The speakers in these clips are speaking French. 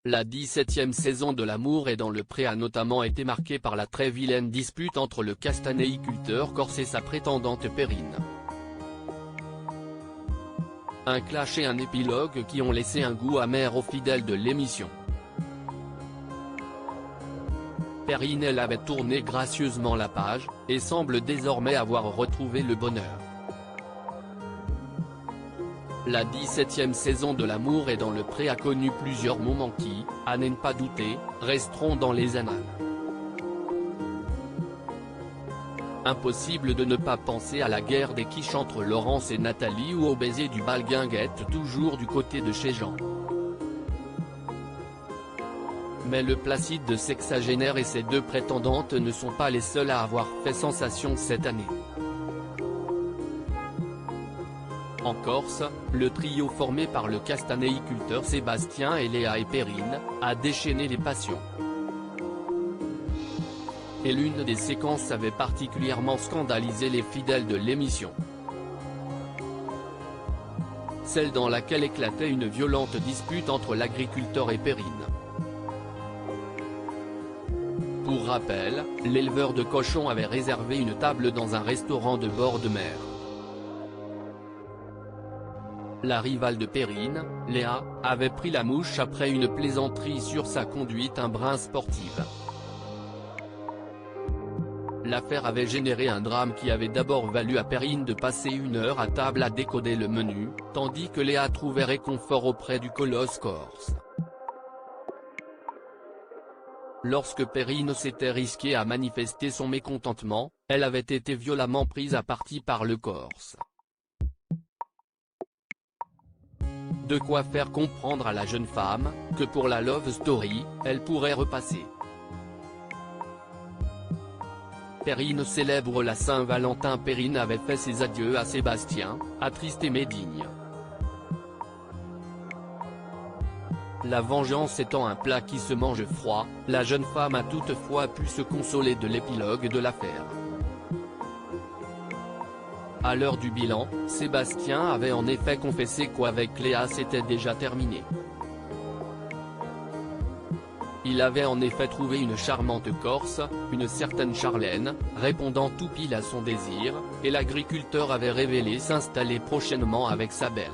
La 17e saison de L'amour est dans le pré a notamment été marquée par la très vilaine dispute entre le castanéiculteur corse et sa prétendante Perrine. Un clash et un épilogue qui ont laissé un goût amer aux fidèles de l'émission. Perrine elle avait tourné gracieusement la page, et semble désormais avoir retrouvé le bonheur. La 17e saison de L'amour est dans le pré a connu plusieurs moments qui, à n'en pas douter, resteront dans les annales. Impossible de ne pas penser à la guerre des quiches entre Laurence et Nathalie ou au baiser du Balguinguette toujours du côté de chez Jean. Mais le placide sexagénaire et ses deux prétendantes ne sont pas les seuls à avoir fait sensation cette année. En Corse, le trio formé par le castanéiculteur Sébastien et Léa et Perrine, a déchaîné les passions. Et l'une des séquences avait particulièrement scandalisé les fidèles de l'émission. Celle dans laquelle éclatait une violente dispute entre l'agriculteur et Perrine. Pour rappel, l'éleveur de cochons avait réservé une table dans un restaurant de bord de mer. La rivale de Perrine, Léa, avait pris la mouche après une plaisanterie sur sa conduite un brin sportive. L'affaire avait généré un drame qui avait d'abord valu à Perrine de passer 1 heure à table à décoder le menu, tandis que Léa trouvait réconfort auprès du colosse corse. Lorsque Perrine s'était risquée à manifester son mécontentement, elle avait été violemment prise à partie par le Corse. De quoi faire comprendre à la jeune femme, que pour la love story, elle pourrait repasser. Perrine célèbre la Saint-Valentin. Perrine avait fait ses adieux à Sébastien, attristé mais digne. La vengeance étant un plat qui se mange froid, la jeune femme a toutefois pu se consoler de l'épilogue de l'affaire. À l'heure du bilan, Sébastien avait en effet confessé qu'avec Léa c'était déjà terminé. Il avait en effet trouvé une charmante Corse, une certaine Charlène, répondant tout pile à son désir, et l'agriculteur avait révélé s'installer prochainement avec sa belle.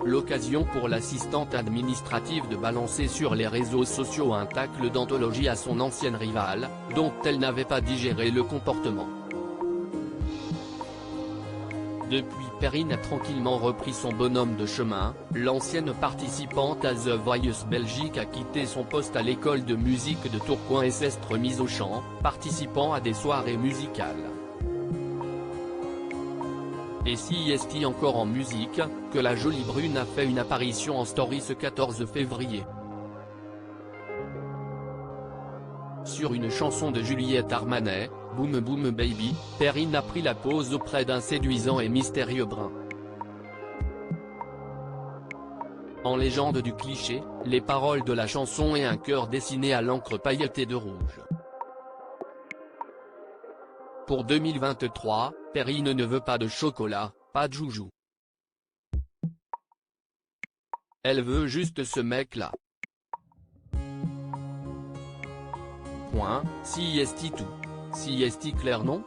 L'occasion pour l'assistante administrative de balancer sur les réseaux sociaux un tacle d'anthologie à son ancienne rivale, dont elle n'avait pas digéré le comportement. Depuis, Perrine a tranquillement repris son bonhomme de chemin. L'ancienne participante à The Voice Belgique a quitté son poste à l'école de musique de Tourcoing et s'est remise au chant, participant à des soirées musicales. Et si est-il encore en musique, que la jolie brune a fait une apparition en story ce 14 février. Sur une chanson de Juliette Armanet, Boom Boom Baby, Perrine a pris la pose auprès d'un séduisant et mystérieux brun. En légende du cliché, les paroles de la chanson et un cœur dessiné à l'encre pailletée de rouge. Pour 2023, Perrine ne veut pas de chocolat, pas de joujou. Elle veut juste ce mec-là. Point, si est tout. Si est clair non?